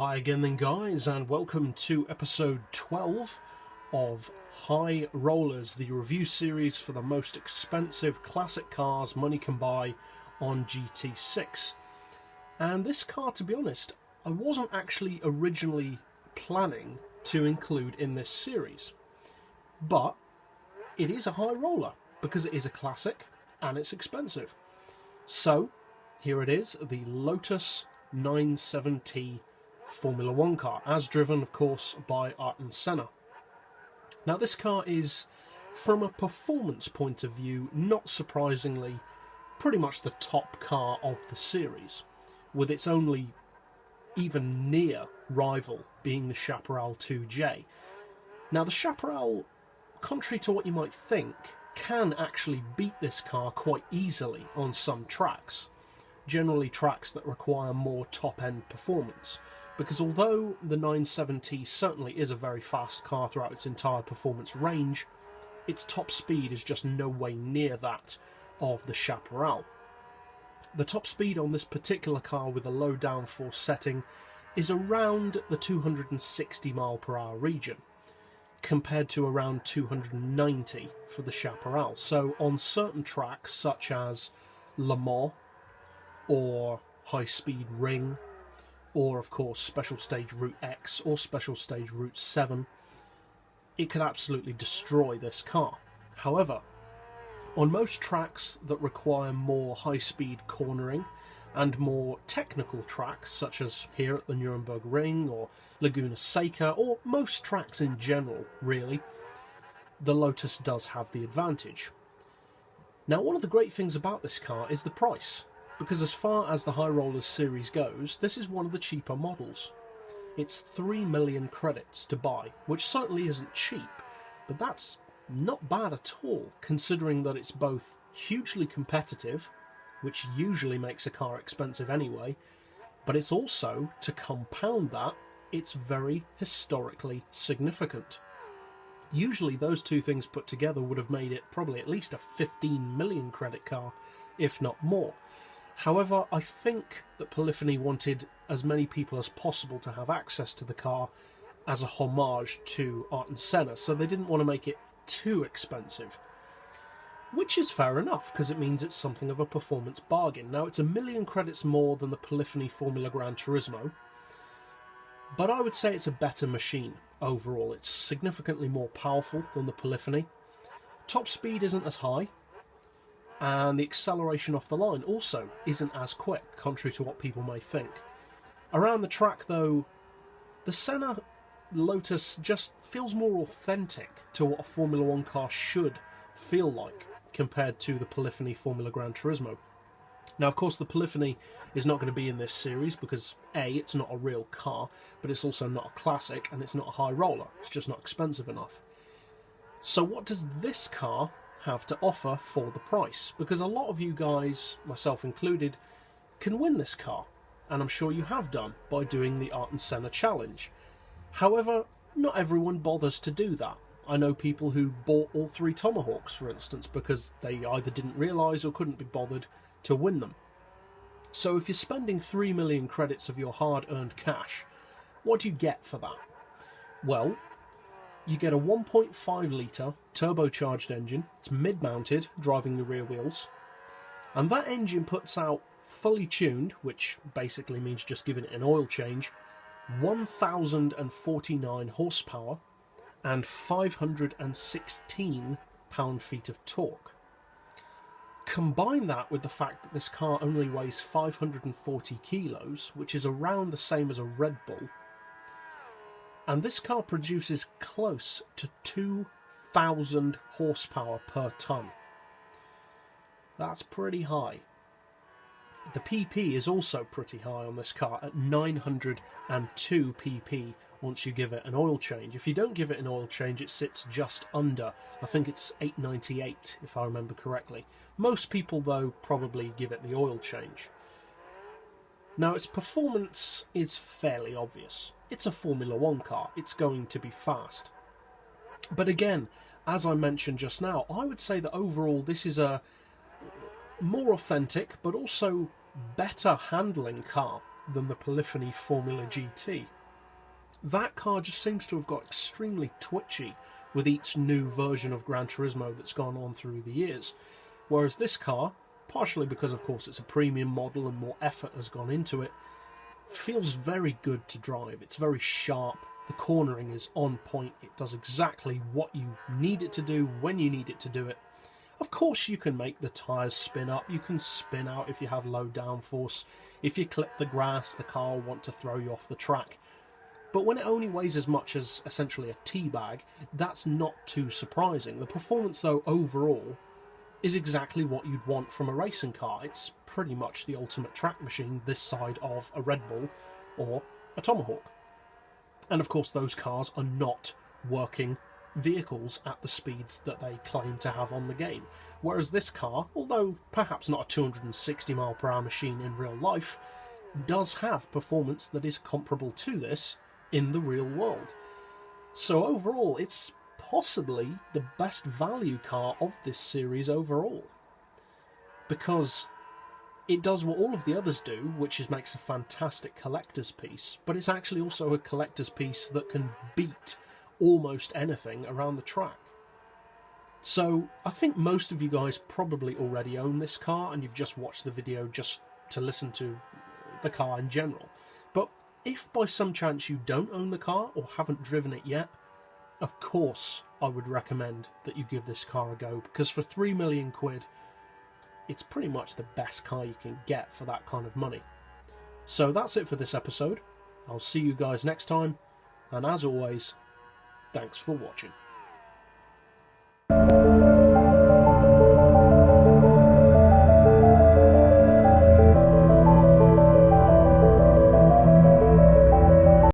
Hi again then guys, and welcome to episode 12 of High Rollers, the review series for the most expensive classic cars money can buy on GT6. And this car, to be honest, I wasn't actually originally planning to include in this series. But it is a high roller, because it is a classic and it's expensive. So, here it is, the Lotus 97T Formula 1 car, as driven of course by Ayrton Senna. Now this car is, from a performance point of view, not surprisingly, pretty much the top car of the series, with its only even near rival being the Chaparral 2J. Now the Chaparral, contrary to what you might think, can actually beat this car quite easily on some tracks, generally tracks that require more top-end performance. Because although the 97T certainly is a very fast car throughout its entire performance range, its top speed is just no way near that of the Chaparral. The top speed on this particular car with a low downforce setting is around the 260 mph region, compared to around 290 for the Chaparral. So on certain tracks such as Le Mans or High Speed Ring, or of course Special Stage Route X or Special Stage Route 7, it could absolutely destroy this car. However, on most tracks that require more high-speed cornering and more technical tracks, such as here at the Nürburgring Ring or Laguna Seca, or most tracks in general really, the Lotus does have the advantage. Now, one of the great things about this car is the price, because as far as the High Rollers series goes, this is one of the cheaper models. It's 3 million credits to buy, which certainly isn't cheap, but that's not bad at all, considering that it's both hugely competitive, which usually makes a car expensive anyway, but it's also, to compound that, it's very historically significant. Usually those two things put together would have made it probably at least a 15 million credit car, if not more. However, I think that Polyphony wanted as many people as possible to have access to the car as a homage to Ayrton Senna, so they didn't want to make it too expensive. Which is fair enough, because it means it's something of a performance bargain. Now, it's 1 million credits more than the Polyphony Formula Gran Turismo, but I would say it's a better machine overall. It's significantly more powerful than the Polyphony. Top speed isn't as high, and the acceleration off the line also isn't as quick, contrary to what people may think. Around the track though, the Senna Lotus just feels more authentic to what a Formula 1 car should feel like, compared to the Polyphony Formula Gran Turismo. Now of course the Polyphony is not going to be in this series because A, it's not a real car, but it's also not a classic and it's not a high roller, it's just not expensive enough. So what does this car have to offer for the price? Because a lot of you guys, myself included, can win this car, and I'm sure you have done by doing the Ayrton Senna challenge. However, not everyone bothers to do that. I know people who bought all 3 Tomahawks, for instance, because they either didn't realise or couldn't be bothered to win them. So if you're spending 3 million credits of your hard-earned cash, what do you get for that? Well, you get a 1.5 litre turbocharged engine. It's mid-mounted, driving the rear wheels. And that engine puts out, fully tuned, which basically means just giving it an oil change, 1,049 horsepower and 516 pound-feet of torque. Combine that with the fact that this car only weighs 540 kilos, which is around the same as a Red Bull, and this car produces close to 2,000 horsepower per tonne. That's pretty high. The PP is also pretty high on this car at 902 PP once you give it an oil change. If you don't give it an oil change, it sits just under. I think it's 898 if I remember correctly. Most people though probably give it the oil change. Now its performance is fairly obvious. It's a Formula 1 car, it's going to be fast. But again, as I mentioned just now, I would say that overall this is a more authentic but also better handling car than the Polyphony Formula GT. That car just seems to have got extremely twitchy with each new version of Gran Turismo that's gone on through the years. Whereas this car, partially because of course it's a premium model and more effort has gone into it, feels very good to drive. It's very sharp, the cornering is on point, it does exactly what you need it to do when you need it to do it. Of course you can make the tyres spin up, you can spin out if you have low downforce. If you clip the grass, the car will want to throw you off the track. But when it only weighs as much as essentially a tea bag, that's not too surprising. The performance though overall is exactly what you'd want from a racing car. It's pretty much the ultimate track machine this side of a Red Bull or a Tomahawk. And of course those cars are not working vehicles at the speeds that they claim to have on the game. Whereas this car, although perhaps not a 260 mph machine in real life, does have performance that is comparable to this in the real world. So overall, it's possibly the best value car of this series overall, because it does what all of the others do, which is makes a fantastic collector's piece, but it's actually also a collector's piece that can beat almost anything around the track. So I think most of you guys probably already own this car and you've just watched the video just to listen to the car in general. But if by some chance you don't own the car or haven't driven it yet, of course I would recommend that you give this car a go, because for 3 million quid, it's pretty much the best car you can get for that kind of money. So that's it for this episode. I'll see you guys next time, and as always, thanks for watching.